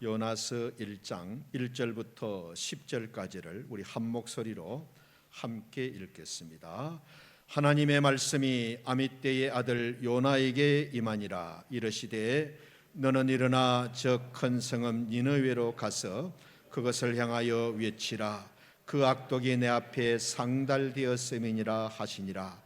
요나서 1장 1절부터 10절까지를 우리 한 목소리로 함께 읽겠습니다. 하나님의 말씀이 아미떼의 아들 요나에게 임하니라. 이르시되 너는 일어나 저 큰 성읍 니느웨로 가서 그것을 향하여 외치라. 그 악독이 내 앞에 상달되었음이니라 하시니라.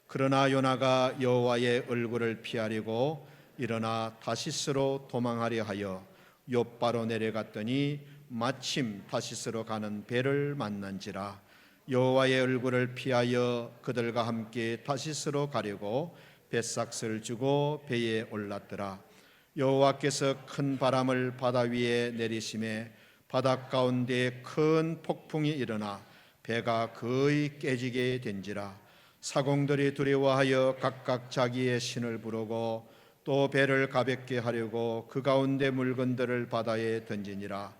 그러나 요나가 여호와의 얼굴을 피하려고 일어나 다시스로 도망하려 하여 욥바로 내려갔더니 마침 다시스로 가는 배를 만난지라. 여호와의 얼굴을 피하여 그들과 함께 다시스로 가려고 뱃삭을 주고 배에 올랐더라. 여호와께서 큰 바람을 바다 위에 내리심에 바닷 가운데 큰 폭풍이 일어나 배가 거의 깨지게 된지라. 사공들이 두려워하여 각각 자기의 신을 부르고 또 배를 가볍게 하려고 그 가운데 물건들을 바다에 던지니라.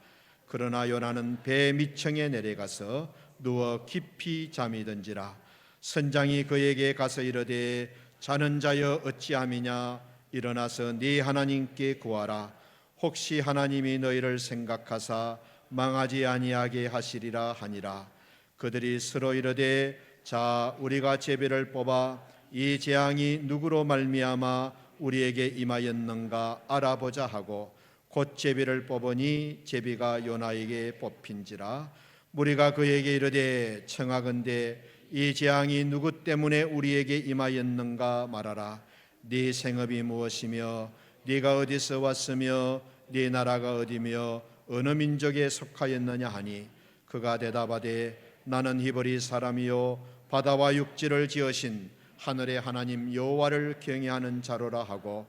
그러나 요나는 배 밑층에 내려가서 누워 깊이 잠이 든지라. 선장이 그에게 가서 이르되 자는 자여 어찌함이냐. 일어나서 네 하나님께 구하라. 혹시 하나님이 너희를 생각하사 망하지 아니하게 하시리라 하니라. 그들이 서로 이르되 자 우리가 제비를 뽑아 이 재앙이 누구로 말미암아 우리에게 임하였는가 알아보자 하고 곧 제비를 뽑으니 제비가 요나에게 뽑힌지라. 무리가 그에게 이르되 청하건대 이 재앙이 누구 때문에 우리에게 임하였는가 말하라. 네 생업이 무엇이며 네가 어디서 왔으며 네 나라가 어디며 어느 민족에 속하였느냐 하니 그가 대답하되 나는 히브리 사람이요 바다와 육지를 지으신 하늘의 하나님 여호와를 경외하는 자로라 하고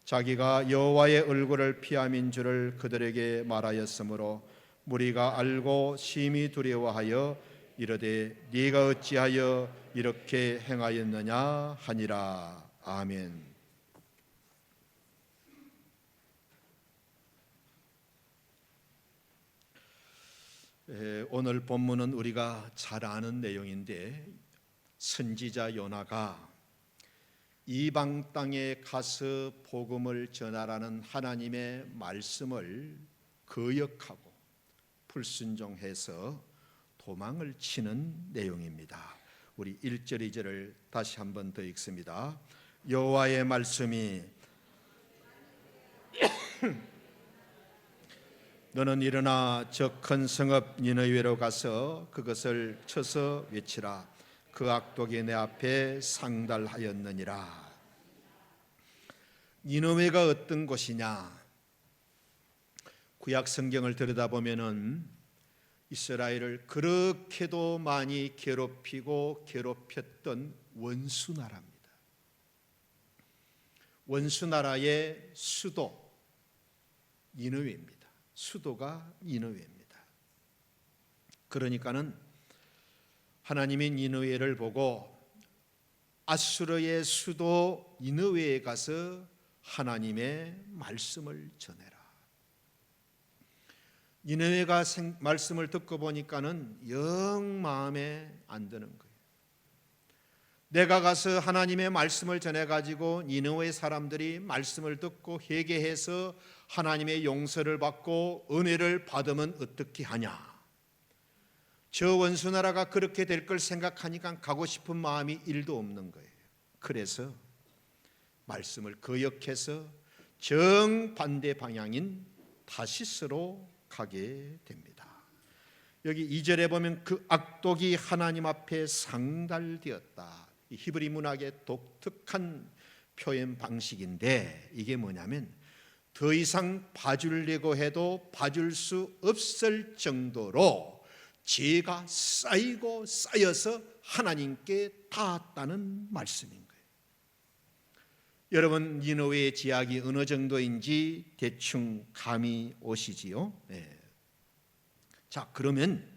자기가 여호와의 얼굴을 피함인 줄을 그들에게 말하였으므로 무리가 알고 심히 두려워하여 이르되 네가 어찌하여 이렇게 행하였느냐 하니라. 아멘. 오늘 본문은 우리가 잘 아는 내용인데 선지자 요나가 이방 땅에 가서 복음을 전하라는 하나님의 말씀을 거역하고 불순종해서 도망을 치는 내용입니다. 우리 1절 2절을 다시 한번 더 읽습니다. 여호와의 말씀이 너는 일어나 저 큰 성읍 니느웨로 가서 그것을 쳐서 외치라. 그 악독이 내 앞에 상달하였느니라. 니느웨가 어떤 곳이냐? 구약 성경을 들여다보면은 이스라엘을 그렇게도 많이 괴롭혔던 원수 나라입니다. 원수 나라의 수도 니느웨입니다. 수도가 니느웨입니다. 그러니까는 하나님이 니느웨를 보고 아수르의 수도 니느웨에 가서 하나님의 말씀을 전해라. 니느웨가 말씀을 듣고 보니까는 영 마음에 안 드는 거예요. 내가 가서 하나님의 말씀을 전해가지고 니느웨 사람들이 말씀을 듣고 회개해서 하나님의 용서를 받고 은혜를 받으면 어떻게 하냐. 저 원수 나라가 그렇게 될 걸 생각하니까 가고 싶은 마음이 1도 없는 거예요. 그래서 말씀을 거역해서 정반대 방향인 다시스로 가게 됩니다. 여기 2절에 보면 그 악독이 하나님 앞에 상달되었다. 이 히브리 문학의 독특한 표현 방식인데 이게 뭐냐면 더 이상 봐주려고 해도 봐줄 수 없을 정도로 죄가 쌓이고 쌓여서 하나님께 닿았다는 말씀인 거예요. 여러분 니느웨의 죄악이 어느 정도인지 대충 감이 오시지요? 네. 자 그러면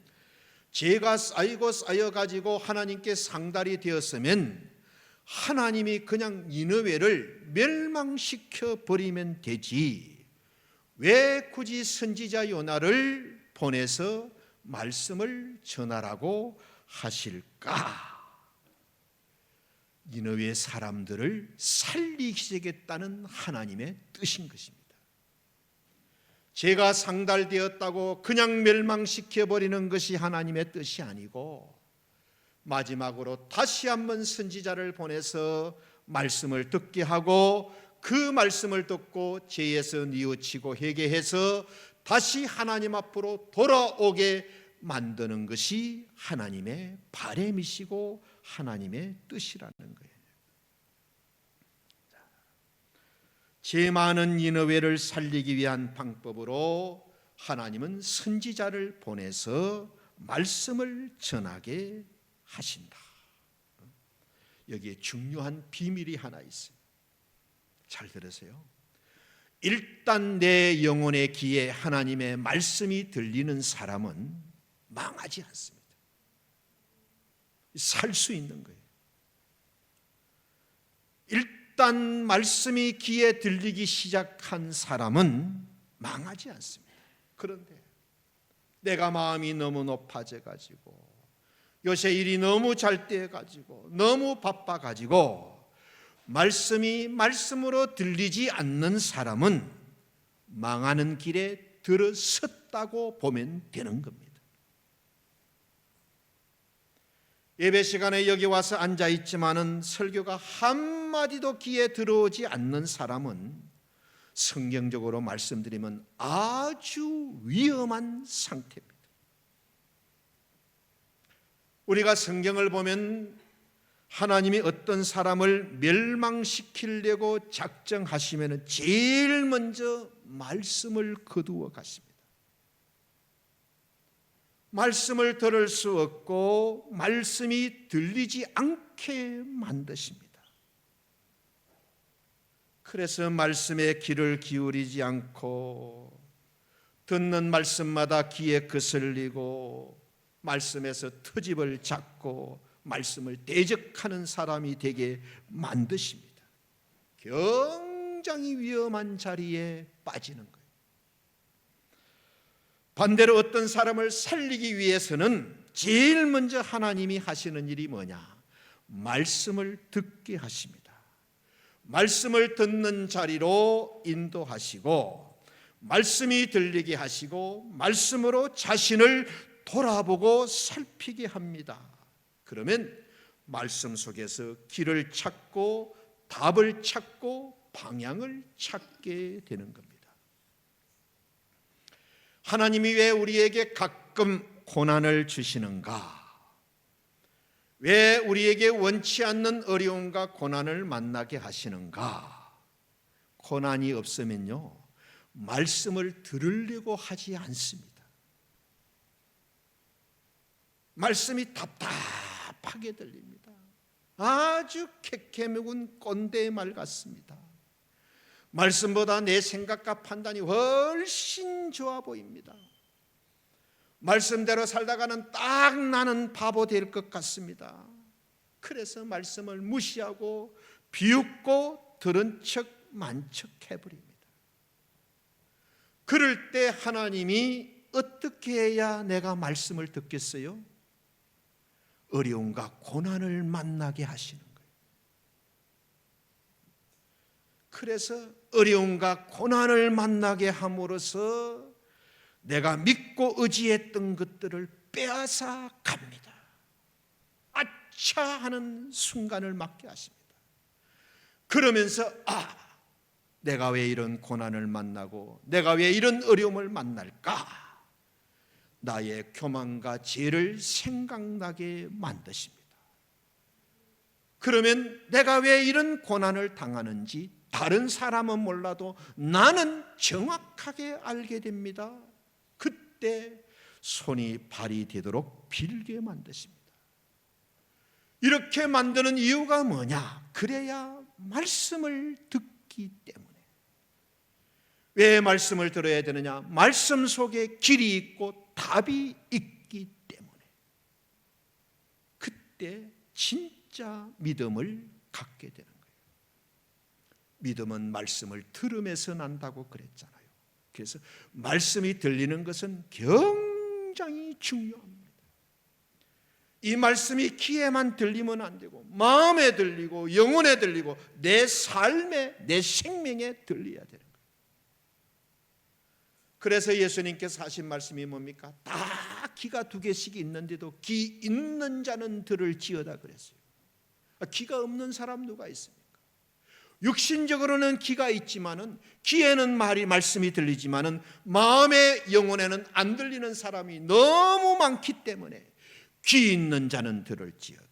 죄가 쌓이고 쌓여가지고 하나님께 상달이 되었으면 하나님이 그냥 니느웨를 멸망시켜 버리면 되지 왜 굳이 선지자 요나를 보내서 말씀을 전하라고 하실까? 니느웨 사람들을 살리시겠다는 하나님의 뜻인 것입니다. 죄가 상달되었다고 그냥 멸망시켜버리는 것이 하나님의 뜻이 아니고 마지막으로 다시 한번 선지자를 보내서 말씀을 듣게 하고 그 말씀을 듣고 죄에서 뉘우치고 회개해서 다시 하나님 앞으로 돌아오게 만드는 것이 하나님의 바람이시고 하나님의 뜻이라는 거예요. 죄 많은 니느웨를 살리기 위한 방법으로 하나님은 선지자를 보내서 말씀을 전하게 하신다. 여기에 중요한 비밀이 하나 있어요. 잘 들으세요. 일단 내 영혼의 귀에 하나님의 말씀이 들리는 사람은 망하지 않습니다. 살 수 있는 거예요. 일단 말씀이 귀에 들리기 시작한 사람은 망하지 않습니다. 그런데 내가 마음이 너무 높아져 가지고 요새 일이 너무 잘 돼 가지고 너무 바빠 가지고 말씀이 말씀으로 들리지 않는 사람은 망하는 길에 들어섰다고 보면 되는 겁니다. 예배 시간에 여기 와서 앉아 있지만은 설교가 한마디도 귀에 들어오지 않는 사람은 성경적으로 말씀드리면 아주 위험한 상태입니다. 우리가 성경을 보면 하나님이 어떤 사람을 멸망시키려고 작정하시면 제일 먼저 말씀을 거두어 가십니다. 말씀을 들을 수 없고 말씀이 들리지 않게 만드십니다. 그래서 말씀에 귀를 기울이지 않고 듣는 말씀마다 귀에 거슬리고 말씀에서 트집을 잡고 말씀을 대적하는 사람이 되게 만드십니다. 굉장히 위험한 자리에 빠지는 거예요. 반대로 어떤 사람을 살리기 위해서는 제일 먼저 하나님이 하시는 일이 뭐냐? 말씀을 듣게 하십니다. 말씀을 듣는 자리로 인도하시고 말씀이 들리게 하시고 말씀으로 자신을 돌아보고 살피게 합니다. 그러면 말씀 속에서 길을 찾고 답을 찾고 방향을 찾게 되는 겁니다. 하나님이 왜 우리에게 가끔 고난을 주시는가? 왜 우리에게 원치 않는 어려움과 고난을 만나게 하시는가? 고난이 없으면요, 말씀을 들으려고 하지 않습니다. 말씀이 답답하게 들립니다. 아주 캐캐묵은 꼰대의 말 같습니다. 말씀보다 내 생각과 판단이 훨씬 좋아 보입니다. 말씀대로 살다가는 딱 나는 바보 될 것 같습니다. 그래서 말씀을 무시하고 비웃고 들은 척 만척 해버립니다. 그럴 때 하나님이 어떻게 해야 내가 말씀을 듣겠어요? 어려움과 고난을 만나게 하시는 거예요. 그래서 어려움과 고난을 만나게 함으로써 내가 믿고 의지했던 것들을 빼앗아 갑니다. 아차 하는 순간을 맞게 하십니다. 그러면서 내가 왜 이런 고난을 만나고 내가 왜 이런 어려움을 만날까? 나의 교만과 죄를 생각나게 만드십니다. 그러면 내가 왜 이런 고난을 당하는지 다른 사람은 몰라도 나는 정확하게 알게 됩니다. 그때 손이 발이 되도록 빌게 만드십니다. 이렇게 만드는 이유가 뭐냐? 그래야 말씀을 듣기 때문에. 왜 말씀을 들어야 되느냐? 말씀 속에 길이 있고 답이 있기 때문에. 그때 진짜 믿음을 갖게 되는 거예요. 믿음은 말씀을 들으면서 난다고 그랬잖아요. 그래서 말씀이 들리는 것은 굉장히 중요합니다. 이 말씀이 귀에만 들리면 안 되고 마음에 들리고 영혼에 들리고 내 삶에 내 생명에 들려야 되는 거예요. 그래서 예수님께서 하신 말씀이 뭡니까? 다 기가 두 개씩 있는데도 기 있는 자는 들을 지어다 그랬어요. 기가 없는 사람 누가 있습니까? 육신적으로는 기가 있지만은, 귀에는 말씀이 들리지만은 마음의 영혼에는 안 들리는 사람이 너무 많기 때문에 귀 있는 자는 들을지어다.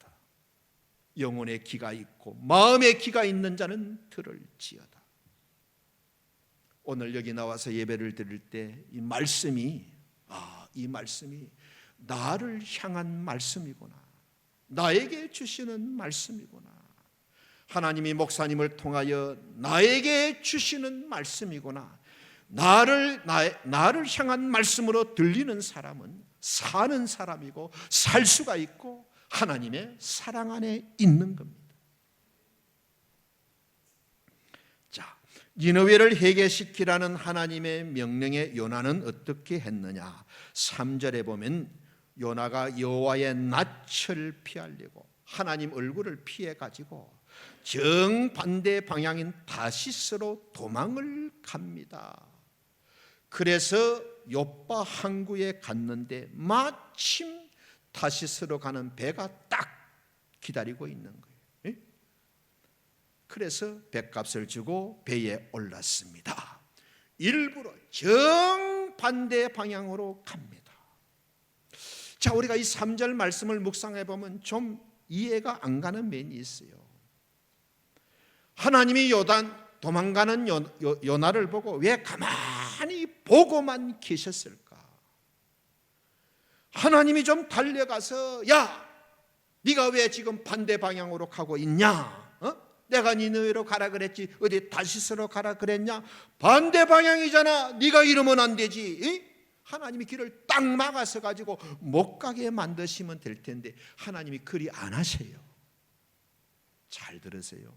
영혼에 기가 있고 마음에 기가 있는 자는 들을지어다. 오늘 여기 나와서 예배를 드릴 때 이 말씀이 나를 향한 말씀이구나, 나에게 주시는 말씀이구나, 하나님이 목사님을 통하여 나에게 주시는 말씀이구나, 나를 향한 말씀으로 들리는 사람은 사는 사람이고 살 수가 있고 하나님의 사랑 안에 있는 겁니다. 자, 니느웨를 회개시키라는 하나님의 명령에 요나는 어떻게 했느냐? 3절에 보면 요나가 여호와의 낯을 피하려고 하나님 얼굴을 피해 가지고 정반대 방향인 다시스로 도망을 갑니다. 그래서 요빠 항구에 갔는데 마침 다시스로 가는 배가 딱 기다리고 있는 거예요. 그래서 배값을 주고 배에 올랐습니다. 일부러 정반대 방향으로 갑니다. 자, 우리가 이 3절 말씀을 묵상해 보면 좀 이해가 안 가는 면이 있어요. 하나님이 도망가는 요나를 보고 왜 가만히 보고만 계셨을까? 하나님이 좀 달려가서, 야, 네가 왜 지금 반대 방향으로 가고 있냐? 내가 니느웨로 가라 그랬지 어디 다시스로 가라 그랬냐? 반대 방향이잖아. 네가 이러면 안 되지. 하나님이 길을 딱 막아서 가지고 못 가게 만드시면 될 텐데 하나님이 그리 안 하세요. 잘 들으세요.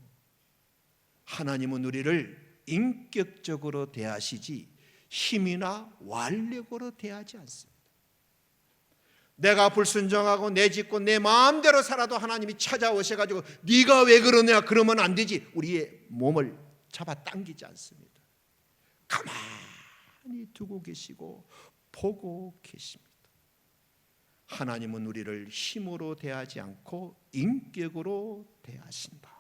하나님은 우리를 인격적으로 대하시지 힘이나 완력으로 대하지 않습니다. 내가 불순종하고 내 짓고 내 마음대로 살아도 하나님이 찾아오셔가지고 네가 왜 그러냐 그러면 안 되지. 우리의 몸을 잡아당기지 않습니다. 가만히 두고 계시고 보고 계십니다. 하나님은 우리를 힘으로 대하지 않고 인격으로 대하신다.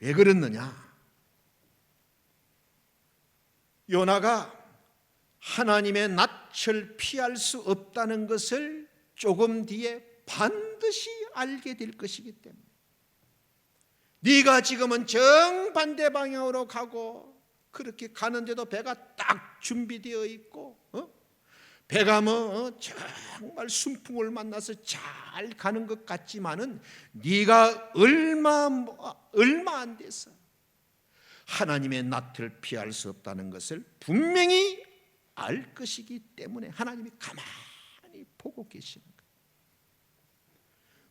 왜 그랬느냐? 요나가 하나님의 낯을 피할 수 없다는 것을 조금 뒤에 반드시 알게 될 것이기 때문에, 네가 지금은 정반대 방향으로 가고 그렇게 가는데도 배가 딱 준비되어 있고 배가 정말 순풍을 만나서 잘 가는 것 같지만은 네가 얼마 안 돼서 하나님의 낯을 피할 수 없다는 것을 분명히 알 것이기 때문에 하나님이 가만히 보고 계시는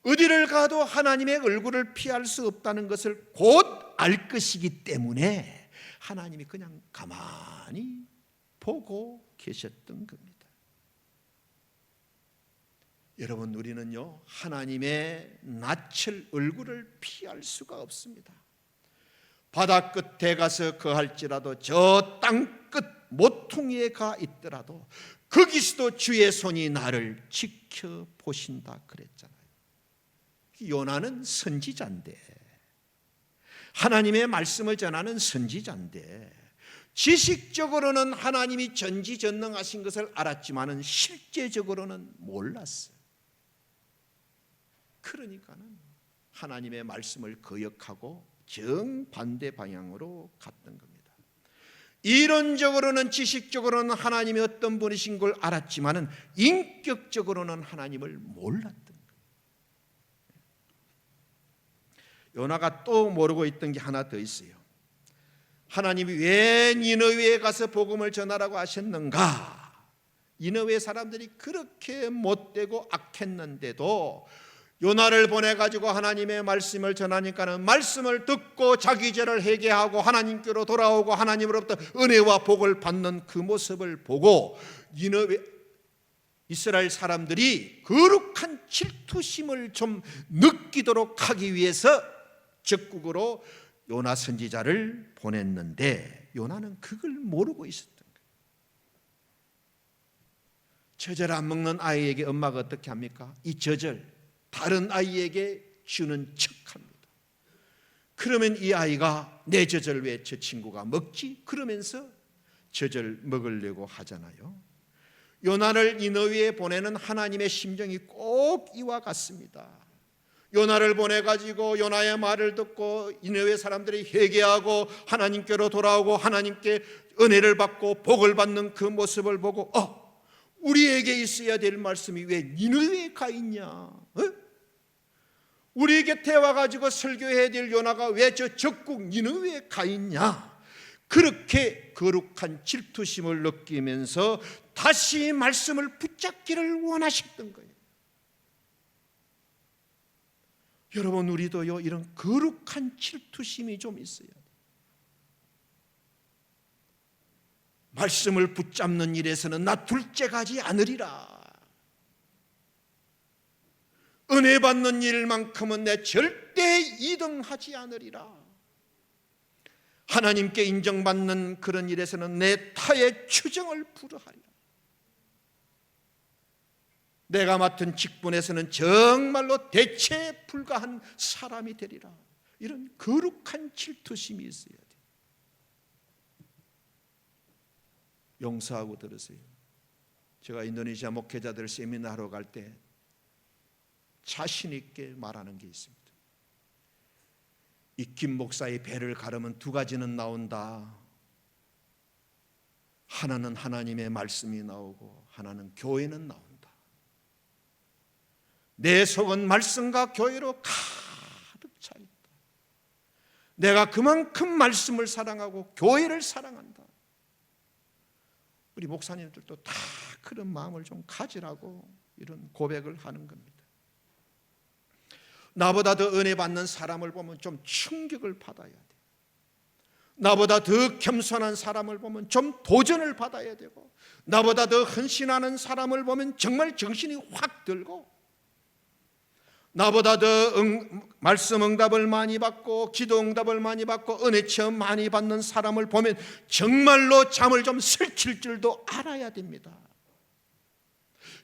거예요. 어디를 가도 하나님의 얼굴을 피할 수 없다는 것을 곧 알 것이기 때문에 하나님이 그냥 가만히 보고 계셨던 겁니다. 여러분, 우리는요 하나님의 낯을 얼굴을 피할 수가 없습니다. 바다 끝에 가서 거할지라도 저 땅 끝 모퉁이에 가 있더라도 거기서도 주의 손이 나를 지켜보신다 그랬잖아요. 요나는 선지자인데, 하나님의 말씀을 전하는 선지자인데 지식적으로는 하나님이 전지전능하신 것을 알았지만은 실제적으로는 몰랐어요. 그러니까는 하나님의 말씀을 거역하고 정반대 방향으로 갔던 겁니다. 이론적으로는 지식적으로는 하나님이 어떤 분이신 걸 알았지만은 인격적으로는 하나님을 몰랐던 거예요. 요나가 또 모르고 있던 게 하나 더 있어요. 하나님이 왜 니느웨에 가서 복음을 전하라고 하셨는가? 니느웨 사람들이 그렇게 못되고 악했는데도 요나를 보내가지고 하나님의 말씀을 전하니까는 말씀을 듣고 자기 죄를 회개하고 하나님께로 돌아오고 하나님으로부터 은혜와 복을 받는 그 모습을 보고 니느웨 이스라엘 사람들이 거룩한 질투심을 좀 느끼도록 하기 위해서 적국으로 요나 선지자를 보냈는데 요나는 그걸 모르고 있었던 거예요. 젖을 안 먹는 아이에게 엄마가 어떻게 합니까? 이 젖을 다른 아이에게 주는 척합니다. 그러면 이 아이가 내 젖을 왜 저 친구가 먹지? 그러면서 젖을 먹으려고 하잖아요. 요나를 니느웨에 보내는 하나님의 심정이 꼭 이와 같습니다. 요나를 보내가지고 요나의 말을 듣고 니느웨 사람들이 회개하고 하나님께로 돌아오고 하나님께 은혜를 받고 복을 받는 그 모습을 보고 우리에게 있어야 될 말씀이 왜 니느웨에 가 있냐? 우리 곁에 와가지고 설교해야 될 요나가 왜 저 적국 니느웨에 가 있냐? 그렇게 거룩한 질투심을 느끼면서 다시 말씀을 붙잡기를 원하셨던 거예요. 여러분, 우리도요 이런 거룩한 질투심이 좀 있어야 돼요. 말씀을 붙잡는 일에서는 나 둘째 가지 않으리라. 은혜 받는 일만큼은 내 절대 이등하지 않으리라. 하나님께 인정받는 그런 일에서는 내 타의 추정을 불허하리라. 내가 맡은 직분에서는 정말로 대체 불가한 사람이 되리라. 이런 거룩한 질투심이 있어야 돼요. 용서하고 들으세요. 제가 인도네시아 목회자들 세미나하러 갈 때 자신 있게 말하는 게 있습니다. 이 김 목사의 배를 가르면 두 가지는 나온다. 하나는 하나님의 말씀이 나오고 하나는 교회는 나온다. 내 속은 말씀과 교회로 가득 차 있다. 내가 그만큼 말씀을 사랑하고 교회를 사랑한다. 우리 목사님들도 다 그런 마음을 좀 가지라고 이런 고백을 하는 겁니다. 나보다 더 은혜 받는 사람을 보면 좀 충격을 받아야 돼요. 나보다 더 겸손한 사람을 보면 좀 도전을 받아야 되고, 나보다 더 헌신하는 사람을 보면 정말 정신이 확 들고, 나보다 더 말씀 응답을 많이 받고 기도 응답을 많이 받고 은혜 체험 많이 받는 사람을 보면 정말로 잠을 좀 설칠 줄도 알아야 됩니다.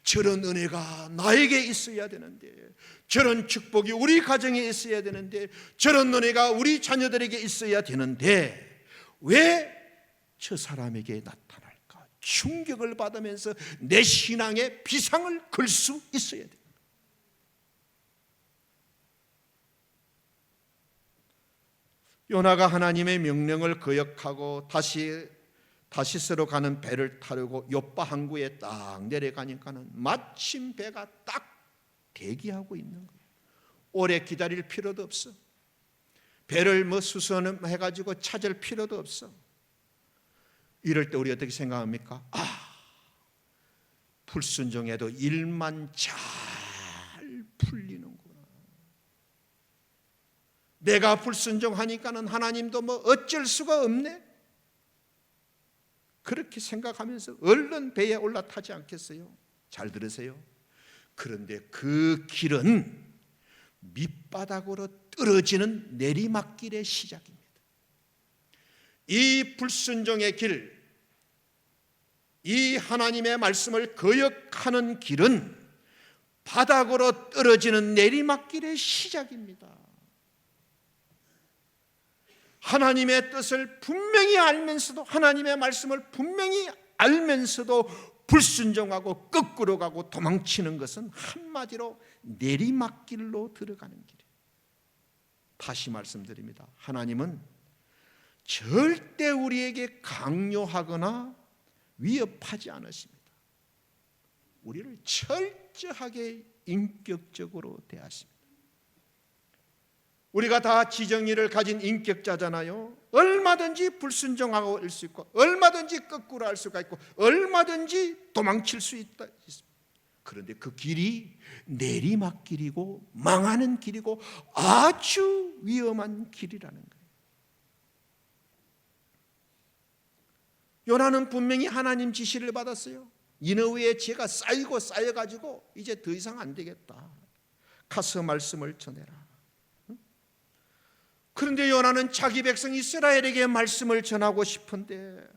저런 은혜가 나에게 있어야 되는데, 저런 축복이 우리 가정에 있어야 되는데, 저런 은혜가 우리 자녀들에게 있어야 되는데 왜 저 사람에게 나타날까? 충격을 받으면서 내 신앙에 비상을 걸 수 있어야 됩니다. 요나가 하나님의 명령을 거역하고 다시스로 가는 배를 타려고 요빠 항구에 딱 내려가니까는 마침 배가 딱 대기하고 있는 거예요. 오래 기다릴 필요도 없어. 배를 수선해가지고 찾을 필요도 없어. 이럴 때 우리 어떻게 생각합니까? 불순종해도 일만 잘 풀리는구나. 내가 불순종하니까는 하나님도 어쩔 수가 없네. 그렇게 생각하면서 얼른 배에 올라타지 않겠어요? 잘 들으세요. 그런데 그 길은 밑바닥으로 떨어지는 내리막길의 시작입니다. 이 불순종의 길, 이 하나님의 말씀을 거역하는 길은 바닥으로 떨어지는 내리막길의 시작입니다. 하나님의 뜻을 분명히 알면서도, 하나님의 말씀을 분명히 알면서도 불순종하고 거꾸로 가고 도망치는 것은 한마디로 내리막길로 들어가는 길이에요. 다시 말씀드립니다. 하나님은 절대 우리에게 강요하거나 위협하지 않으십니다. 우리를 철저하게 인격적으로 대하십니다. 우리가 다 지정의를 가진 인격자잖아요. 얼마든지 불순종하고 할 수 있고, 얼마든지 거꾸로 할 수가 있고, 얼마든지 도망칠 수 있다. 그런데 그 길이 내리막길이고 망하는 길이고 아주 위험한 길이라는 거예요. 요나는 분명히 하나님 지시를 받았어요. 니느웨의 죄가 쌓이고 쌓여가지고 이제 더 이상 안 되겠다. 가서 말씀을 전해라. 그런데 요나는 자기 백성 이스라엘에게 말씀을 전하고 싶은데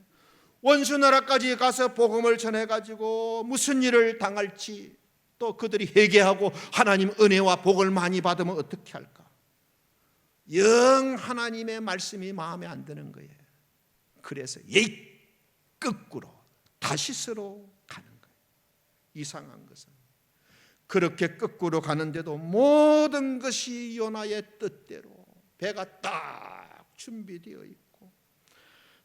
원수 나라까지 가서 복음을 전해가지고 무슨 일을 당할지, 또 그들이 회개하고 하나님 은혜와 복을 많이 받으면 어떻게 할까? 영 하나님의 말씀이 마음에 안 드는 거예요. 그래서 거꾸로 다시스로 가는 거예요. 이상한 것은 그렇게 거꾸로 가는데도 모든 것이 요나의 뜻대로 배가 딱 준비되어 있고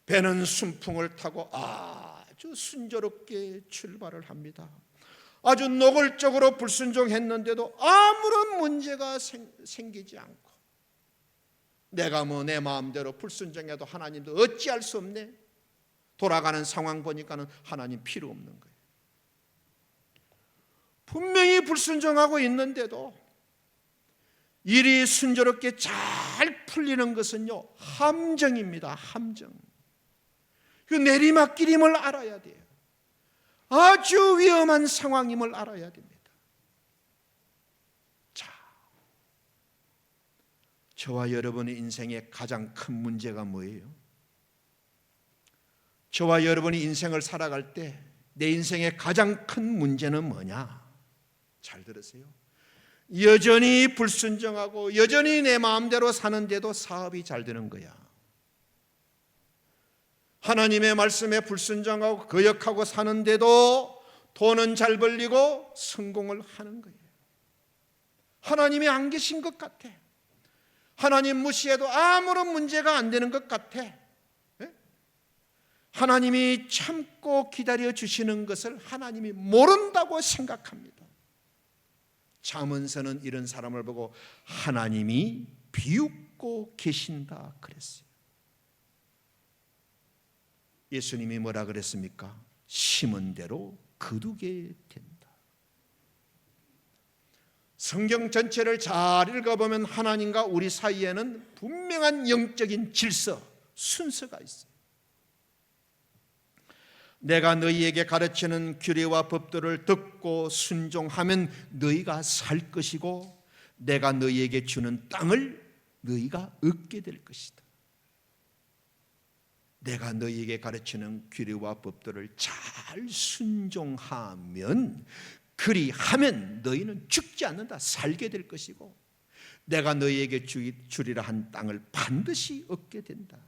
배는 순풍을 타고 아주 순조롭게 출발을 합니다. 아주 노골적으로 불순종했는데도 아무런 문제가 생기지 않고, 내가 뭐 내 마음대로 불순종해도 하나님도 어찌할 수 없네. 돌아가는 상황 보니까는 하나님 필요 없는 거예요. 분명히 불순종하고 있는데도 일이 순조롭게 잘 풀리는 것은요, 함정입니다. 함정. 그 내리막길임을 알아야 돼요. 아주 위험한 상황임을 알아야 됩니다. 자, 저와 여러분의 인생의 가장 큰 문제가 뭐예요? 저와 여러분이 인생을 살아갈 때 내 인생의 가장 큰 문제는 뭐냐? 잘 들으세요. 여전히 불순종하고 여전히 내 마음대로 사는데도 사업이 잘 되는 거야. 하나님의 말씀에 불순종하고 거역하고 사는데도 돈은 잘 벌리고 성공을 하는 거예요. 하나님이 안 계신 것 같아. 하나님 무시해도 아무런 문제가 안 되는 것 같아. 하나님이 참고 기다려 주시는 것을 하나님이 모른다고 생각합니다. 잠언서는 이런 사람을 보고 하나님이 비웃고 계신다 그랬어요. 예수님이 뭐라 그랬습니까? 심은 대로 거두게 된다. 성경 전체를 잘 읽어보면 하나님과 우리 사이에는 분명한 영적인 질서, 순서가 있어요. 내가 너희에게 가르치는 규례와 법도를 듣고 순종하면 너희가 살 것이고 내가 너희에게 주는 땅을 너희가 얻게 될 것이다. 내가 너희에게 가르치는 규례와 법도를 잘 순종하면, 그리하면 너희는 죽지 않는다. 살게 될 것이고 내가 너희에게 주리라 한 땅을 반드시 얻게 된다.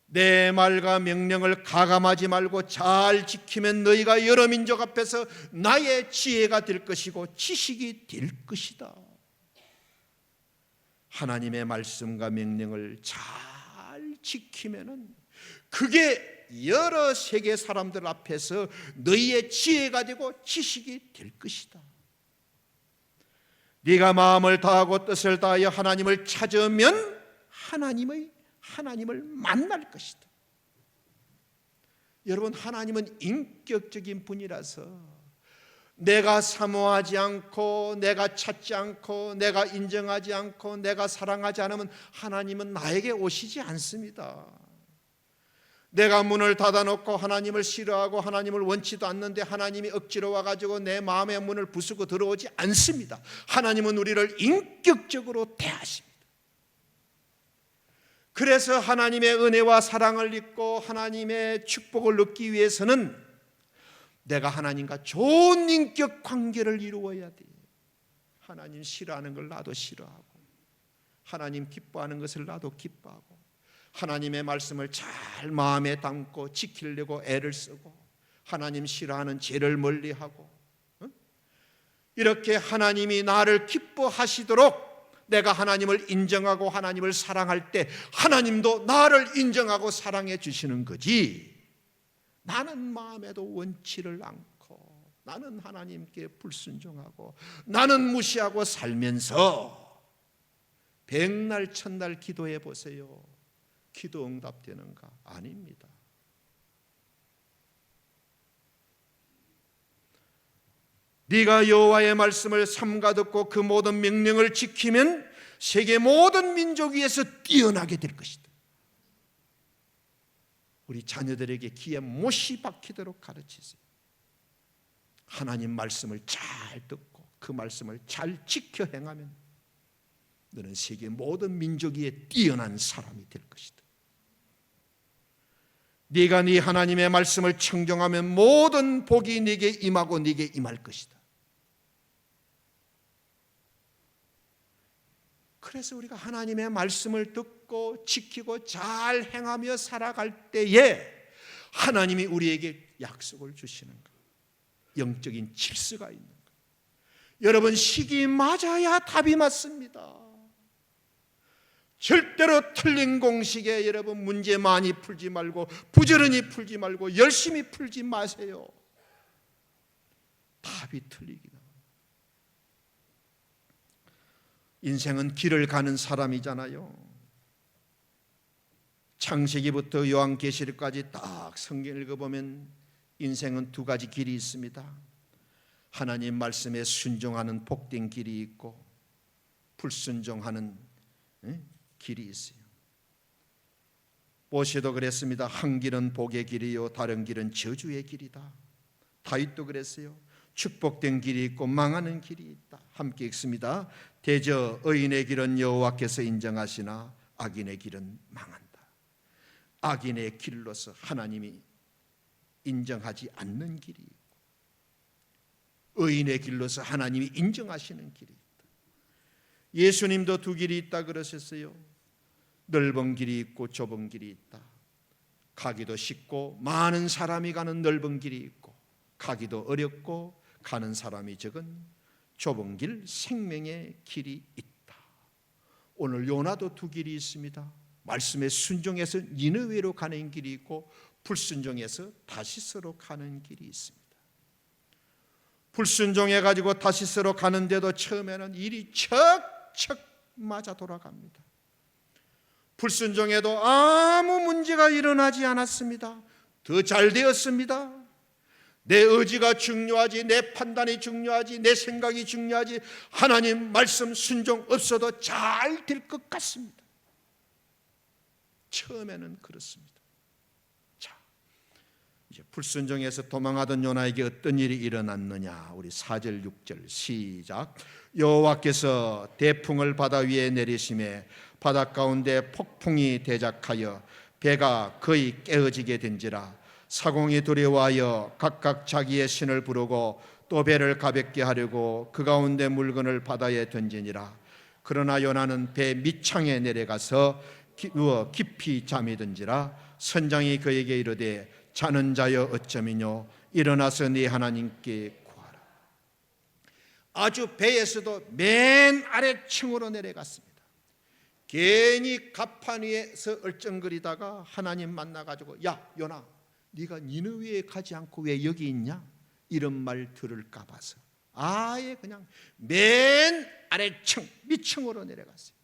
내 말과 명령을 가감하지 말고 잘 지키면 너희가 여러 민족 앞에서 나의 지혜가 될 것이고 지식이 될 것이다. 하나님의 말씀과 명령을 잘 지키면은 그게 여러 세계 사람들 앞에서 너희의 지혜가 되고 지식이 될 것이다. 네가 마음을 다하고 뜻을 다하여 하나님을 찾으면 하나님을 만날 것이다. 여러분, 하나님은 인격적인 분이라서 내가 사모하지 않고 내가 찾지 않고 내가 인정하지 않고 내가 사랑하지 않으면 하나님은 나에게 오시지 않습니다. 내가 문을 닫아놓고 하나님을 싫어하고 하나님을 원치도 않는데 하나님이 억지로 와가지고 내 마음의 문을 부수고 들어오지 않습니다. 하나님은 우리를 인격적으로 대하십니다. 그래서 하나님의 은혜와 사랑을 잊고 하나님의 축복을 얻기 위해서는 내가 하나님과 좋은 인격 관계를 이루어야 돼. 하나님 싫어하는 걸 나도 싫어하고 하나님 기뻐하는 것을 나도 기뻐하고 하나님의 말씀을 잘 마음에 담고 지키려고 애를 쓰고 하나님 싫어하는 죄를 멀리하고, 이렇게 하나님이 나를 기뻐하시도록 내가 하나님을 인정하고 하나님을 사랑할 때 하나님도 나를 인정하고 사랑해 주시는 거지. 나는 마음에도 원치를 않고 나는 하나님께 불순종하고 나는 무시하고 살면서 백날 천날 기도해 보세요. 기도 응답되는가? 아닙니다. 네가 여호와의 말씀을 삼가 듣고 그 모든 명령을 지키면 세계 모든 민족 위에서 뛰어나게 될 것이다. 우리 자녀들에게 귀에 못이 박히도록 가르치세요. 하나님 말씀을 잘 듣고 그 말씀을 잘 지켜 행하면 너는 세계 모든 민족 위에 뛰어난 사람이 될 것이다. 네가 네 하나님의 말씀을 청정하면 모든 복이 네게 임하고 네게 임할 것이다. 그래서 우리가 하나님의 말씀을 듣고 지키고 잘 행하며 살아갈 때에 하나님이 우리에게 약속을 주시는 거예요. 영적인 질서가 있는 거예요. 여러분, 시기 맞아야 답이 맞습니다. 절대로 틀린 공식에 여러분 문제 많이 풀지 말고 부지런히 풀지 말고 열심히 풀지 마세요. 답이 틀리기 나와요. 인생은 길을 가는 사람이잖아요. 창세기부터 요한계시록까지 딱 성경 읽어보면 인생은 두 가지 길이 있습니다. 하나님 말씀에 순종하는 복된 길이 있고 불순종하는 길이 있어요. 모세도 그랬습니다. 한 길은 복의 길이요 다른 길은 저주의 길이다. 다윗도 그랬어요. 축복된 길이 있고 망하는 길이 있다. 함께 읽습니다. 대저 의인의 길은 여호와께서 인정하시나 악인의 길은 망한다. 악인의 길로서 하나님이 인정하지 않는 길이 있고 의인의 길로서 하나님이 인정하시는 길이 있다. 예수님도 두 길이 있다 그러셨어요. 넓은 길이 있고 좁은 길이 있다. 가기도 쉽고 많은 사람이 가는 넓은 길이 있고 가기도 어렵고 가는 사람이 적은 좁은 길 생명의 길이 있다. 오늘 요나도 두 길이 있습니다. 말씀에 순종해서 니느웨로 가는 길이 있고 불순종해서 다시스로 가는 길이 있습니다. 불순종해가지고 다시스로 가는데도 처음에는 일이 척척 맞아 돌아갑니다. 불순종해도 아무 문제가 일어나지 않았습니다. 더 잘 되었습니다. 내 의지가 중요하지, 내 판단이 중요하지, 내 생각이 중요하지, 하나님 말씀 순종 없어도 잘 될 것 같습니다. 처음에는 그렇습니다. 자, 이제 불순종해서 도망하던 요나에게 어떤 일이 일어났느냐? 우리 4절 6절 시작. 여호와께서 대풍을 바다 위에 내리심에 바다 가운데 폭풍이 대작하여 배가 거의 깨어지게 된지라. 사공이 두려워하여 각각 자기의 신을 부르고 또 배를 가볍게 하려고 그 가운데 물건을 바다에 던지니라. 그러나 요나는 배 밑창에 내려가서 누워 깊이 잠이 든지라. 선장이 그에게 이르되 자는 자여 어쩌미뇨 일어나서 네 하나님께 구하라. 아주 배에서도 맨 아래층으로 내려갔습니다. 괜히 갑판 위에서 얼쩡거리다가 하나님 만나가지고 야 요나 네가 니느웨에 가지 않고 왜 여기 있냐? 이런 말 들을까 봐서 아예 그냥 맨 아래층 밑층으로 내려갔어요.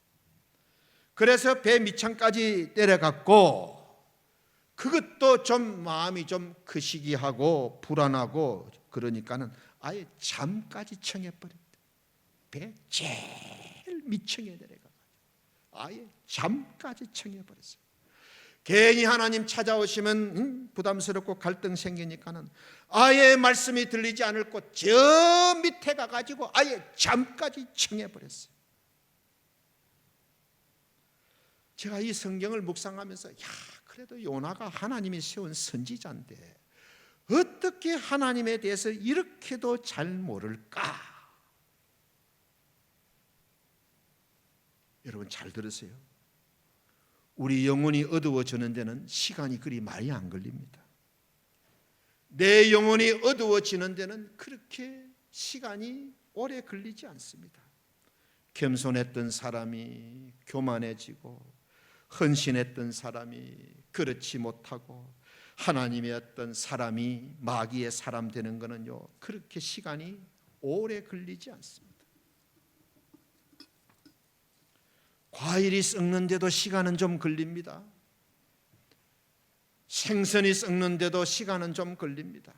그래서 배 밑창까지 내려갔고 그것도 좀 마음이 좀 그시기하고 불안하고 그러니까는 아예 잠까지 청해버렸대. 배 제일 밑층에 내려가가지고 아예 잠까지 청해버렸어요. 괜히 하나님 찾아오시면 부담스럽고 갈등 생기니까는 아예 말씀이 들리지 않을 곳 저 밑에 가가지고 아예 잠까지 청해버렸어요. 제가 이 성경을 묵상하면서 야 그래도 요나가 하나님이 세운 선지자인데 어떻게 하나님에 대해서 이렇게도 잘 모를까? 여러분 잘 들으세요. 우리 영혼이 어두워지는 데는 시간이 그리 많이 안 걸립니다. 내 영혼이 어두워지는 데는 그렇게 시간이 오래 걸리지 않습니다. 겸손했던 사람이 교만해지고 헌신했던 사람이 그렇지 못하고 하나님의 어떤 사람이 마귀의 사람 되는 것은요 그렇게 시간이 오래 걸리지 않습니다. 과일이 썩는데도 시간은 좀 걸립니다. 생선이 썩는데도 시간은 좀 걸립니다.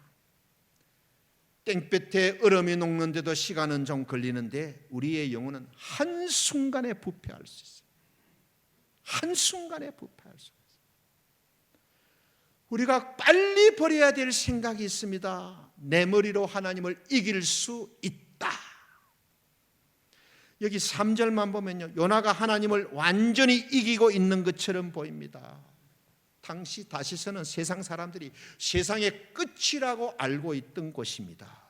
땡볕에 얼음이 녹는데도 시간은 좀 걸리는데 우리의 영혼은 한순간에 부패할 수 있어요. 한순간에 부패할 수 있어요. 우리가 빨리 버려야 될 생각이 있습니다. 내 머리로 하나님을 이길 수 있다. 여기 3절만 보면요, 요나가 하나님을 완전히 이기고 있는 것처럼 보입니다. 당시 다시서는 세상 사람들이 세상의 끝이라고 알고 있던 곳입니다.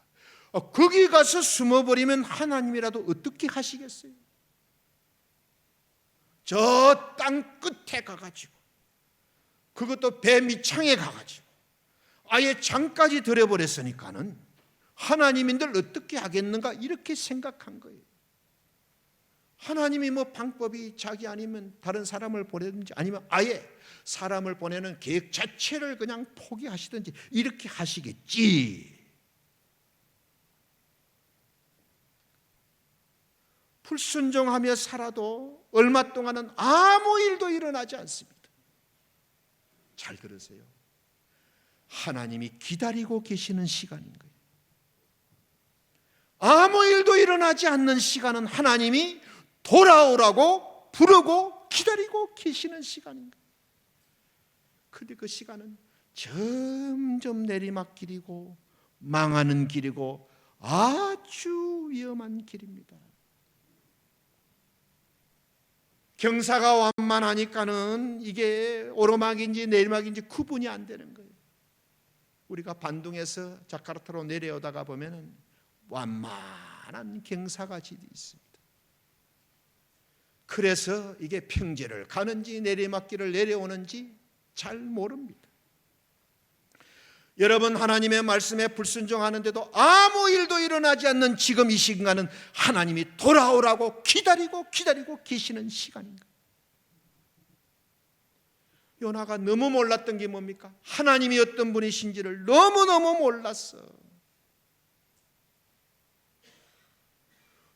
거기 가서 숨어버리면 하나님이라도 어떻게 하시겠어요? 저 땅 끝에 가가지고, 그것도 배 밑창에 가가지고 아예 창까지 들여버렸으니까는 하나님인들 어떻게 하겠는가 이렇게 생각한 거예요. 하나님이 뭐 방법이 자기 아니면 다른 사람을 보내든지 아니면 아예 사람을 보내는 계획 자체를 그냥 포기하시든지 이렇게 하시겠지. 불순종하며 살아도 얼마 동안은 아무 일도 일어나지 않습니다. 잘 들으세요. 하나님이 기다리고 계시는 시간인 거예요. 아무 일도 일어나지 않는 시간은 하나님이 돌아오라고 부르고 기다리고 계시는 시간인 거예요. 그런데 그 시간은 점점 내리막길이고 망하는 길이고 아주 위험한 길입니다. 경사가 완만하니까는 이게 오르막인지 내리막인지 구분이 안 되는 거예요. 우리가 반둥에서 자카르타로 내려오다가 보면은 완만한 경사가 지대 있습니다. 그래서 이게 평지를 가는지 내리막길을 내려오는지 잘 모릅니다. 여러분, 하나님의 말씀에 불순종하는데도 아무 일도 일어나지 않는 지금 이 시간은 하나님이 돌아오라고 기다리고 계시는 시간인가? 요나가 너무 몰랐던 게 뭡니까? 하나님이 어떤 분이신지를 너무너무 몰랐어.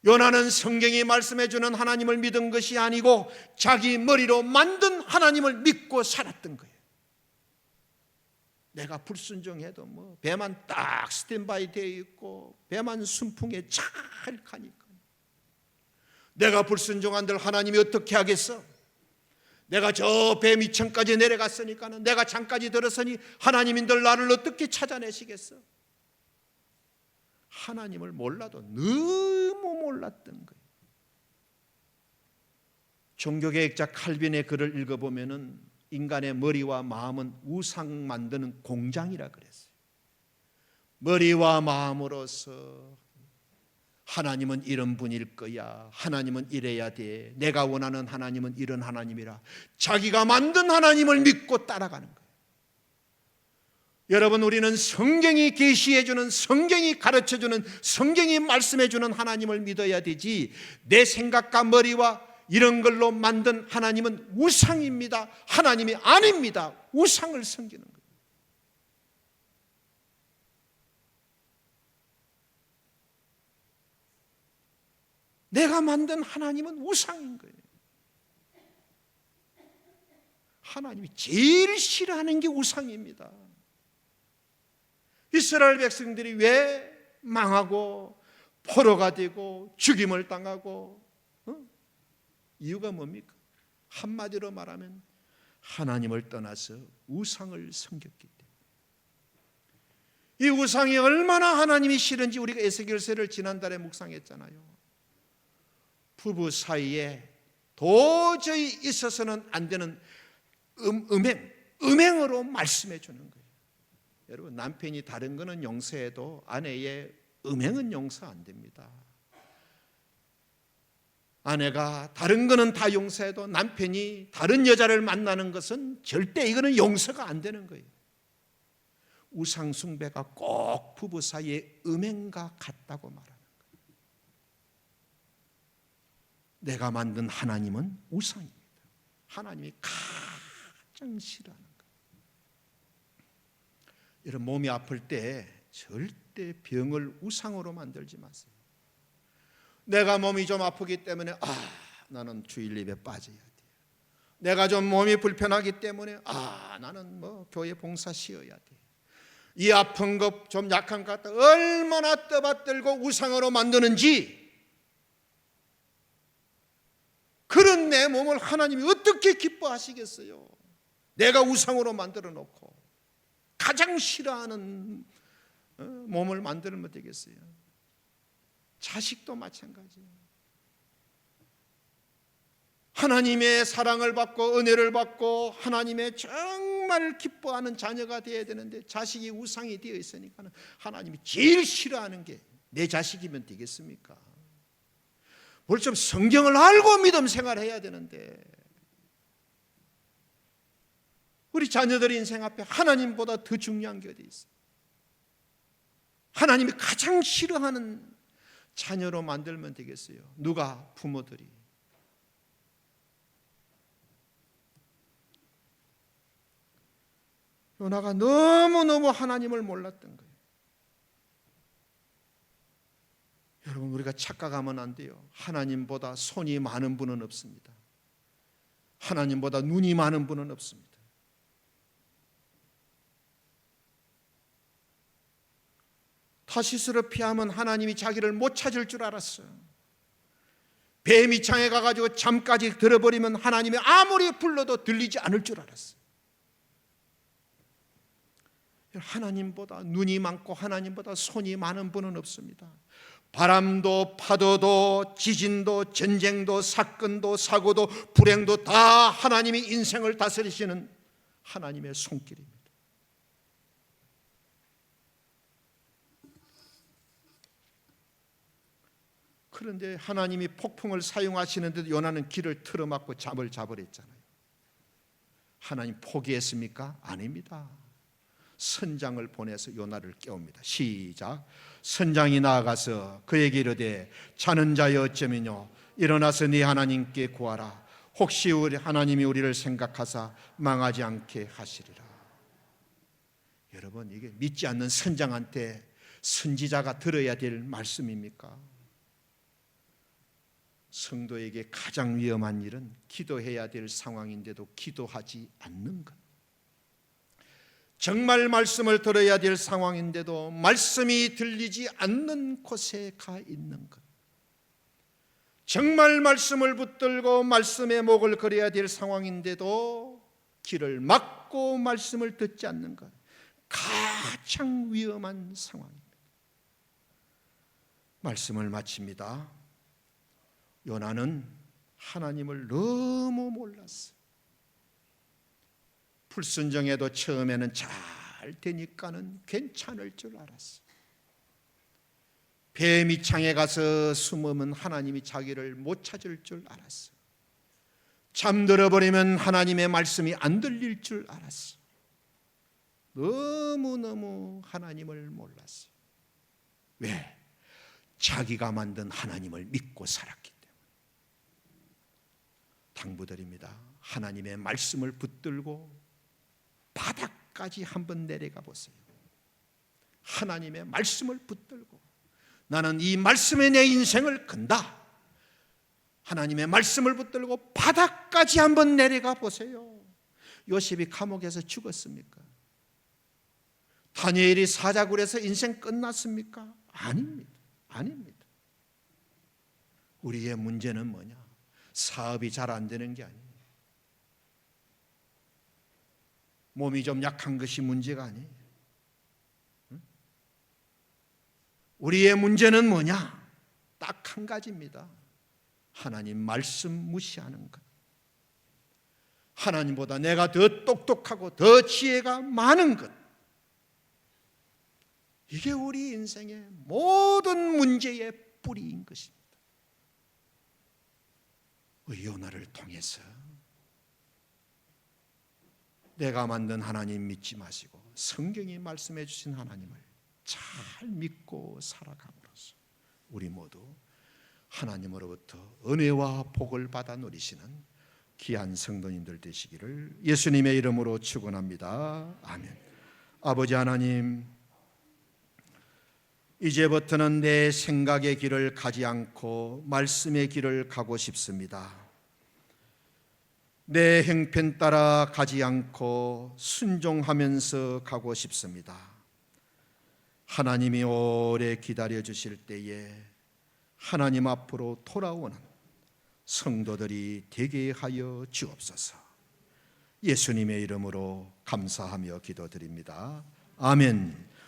요나는 성경이 말씀해 주는 하나님을 믿은 것이 아니고 자기 머리로 만든 하나님을 믿고 살았던 거예요. 내가 불순종해도 뭐 배만 딱 스탠바이 되어 있고 배만 순풍에 잘 가니까 내가 불순종한들 하나님이 어떻게 하겠어? 내가 저 배 밑층까지 내려갔으니까는 내가 창까지 들었으니 하나님인들 나를 어떻게 찾아내시겠어? 하나님을 몰라도 너무 몰랐던 거예요. 종교개혁자 칼빈의 글을 읽어보면은 인간의 머리와 마음은 우상 만드는 공장이라 그랬어요. 머리와 마음으로서 하나님은 이런 분일 거야, 하나님은 이래야 돼, 내가 원하는 하나님은 이런 하나님이라 자기가 만든 하나님을 믿고 따라가는 거예요. 여러분, 우리는 성경이 계시해주는, 성경이 가르쳐주는, 성경이 말씀해주는 하나님을 믿어야 되지, 내 생각과 머리와 이런 걸로 만든 하나님은 우상입니다. 하나님이 아닙니다. 우상을 섬기는 거예요. 내가 만든 하나님은 우상인 거예요. 하나님이 제일 싫어하는 게 우상입니다. 이스라엘 백성들이 왜 망하고 포로가 되고 죽임을 당하고 이유가 뭡니까? 한마디로 말하면 하나님을 떠나서 우상을 섬겼기 때문에. 이 우상이 얼마나 하나님이 싫은지 우리가 에스겔서를 지난달에 묵상했잖아요. 부부 사이에 도저히 있어서는 안 되는 음행으로 말씀해 주는 거예요. 여러분, 남편이 다른 거는 용서해도 아내의 음행은 용서 안 됩니다. 아내가 다른 거는 다 용서해도 남편이 다른 여자를 만나는 것은 절대 이거는 용서가 안 되는 거예요. 우상 숭배가 꼭 부부 사이의 음행과 같다고 말하는 거예요. 내가 만든 하나님은 우상입니다. 하나님이 가장 싫어하는 거예요. 여러분, 몸이 아플 때 절대 병을 우상으로 만들지 마세요. 내가 몸이 좀 아프기 때문에 나는 주일 예배 빠져야 돼. 내가 좀 몸이 불편하기 때문에 나는 뭐 교회 봉사 쉬어야 돼. 이 아픈 것 좀 약한 것 같다. 얼마나 떠받들고 우상으로 만드는지, 그런 내 몸을 하나님이 어떻게 기뻐하시겠어요? 내가 우상으로 만들어 놓고 가장 싫어하는 몸을 만들면 되겠어요? 자식도 마찬가지예요. 하나님의 사랑을 받고 은혜를 받고 하나님의 정말 기뻐하는 자녀가 되어야 되는데 자식이 우상이 되어 있으니까 하나님이 제일 싫어하는 게 내 자식이면 되겠습니까? 뭘 좀 성경을 알고 믿음 생활해야 되는데 우리 자녀들의 인생 앞에 하나님보다 더 중요한 게 어디 있어요? 하나님이 가장 싫어하는 자녀로 만들면 되겠어요. 누가? 부모들이. 요나가 너무너무 하나님을 몰랐던 거예요. 여러분, 우리가 착각하면 안 돼요. 하나님보다 손이 많은 분은 없습니다. 하나님보다 눈이 많은 분은 없습니다. 타시스를 피하면 하나님이 자기를 못 찾을 줄 알았어요. 배 밑창에 가가지고 잠까지 들어버리면 하나님이 아무리 불러도 들리지 않을 줄 알았어요. 하나님보다 눈이 많고 하나님보다 손이 많은 분은 없습니다. 바람도 파도도 지진도 전쟁도 사건도 사고도 불행도 다 하나님이 인생을 다스리시는 하나님의 손길입니다. 그런데 하나님이 폭풍을 사용하시는데도 요나는 길을 틀어막고 잠을 자버렸잖아요. 하나님 포기했습니까? 아닙니다. 선장을 보내서 요나를 깨웁니다. 시작. 선장이 나아가서 그에게 이르되 자는 자여 어쩌면요 일어나서 네 하나님께 구하라. 혹시 우리 하나님이 우리를 생각하사 망하지 않게 하시리라. 여러분, 이게 믿지 않는 선장한테 선지자가 들어야 될 말씀입니까? 성도에게 가장 위험한 일은 기도해야 될 상황인데도 기도하지 않는 것. 정말 말씀을 들어야 될 상황인데도 말씀이 들리지 않는 곳에 가 있는 것. 정말 말씀을 붙들고 말씀의 목을 걸어야 될 상황인데도 길을 막고 말씀을 듣지 않는 것. 가장 위험한 상황입니다. 말씀을 마칩니다. 요나는 하나님을 너무 몰랐어요. 불순종해도 처음에는 잘 되니까는 괜찮을 줄 알았어요. 배 밑창에 가서 숨으면 하나님이 자기를 못 찾을 줄 알았어요. 잠들어 버리면 하나님의 말씀이 안 들릴 줄 알았어요. 너무너무 하나님을 몰랐어요. 왜? 자기가 만든 하나님을 믿고 살았기 때문에. 당부드립니다. 하나님의 말씀을 붙들고 바닥까지 한번 내려가 보세요. 하나님의 말씀을 붙들고 나는 이 말씀에 내 인생을 건다. 하나님의 말씀을 붙들고 바닥까지 한번 내려가 보세요. 요셉이 감옥에서 죽었습니까? 다니엘이 사자굴에서 인생 끝났습니까? 아닙니다. 아닙니다. 우리의 문제는 뭐냐? 사업이 잘 안 되는 게 아니에요. 몸이 좀 약한 것이 문제가 아니에요. 우리의 문제는 뭐냐? 딱 한 가지입니다. 하나님 말씀 무시하는 것. 하나님보다 내가 더 똑똑하고 더 지혜가 많은 것. 이게 우리 인생의 모든 문제의 뿌리인 것입니다. 요나를 통해서 내가 만든 하나님 믿지 마시고 성경이 말씀해 주신 하나님을 잘 믿고 살아감으로써 우리 모두 하나님으로부터 은혜와 복을 받아 누리시는 귀한 성도님들 되시기를 예수님의 이름으로 축원합니다. 아멘. 아버지 하나님, 이제부터는 내 생각의 길을 가지 않고 말씀의 길을 가고 싶습니다. 내 형편 따라 가지 않고 순종하면서 가고 싶습니다. 하나님이 오래 기다려 주실 때에 하나님 앞으로 돌아오는 성도들이 되게 하여 주옵소서. 예수님의 이름으로 감사하며 기도드립니다. 아멘.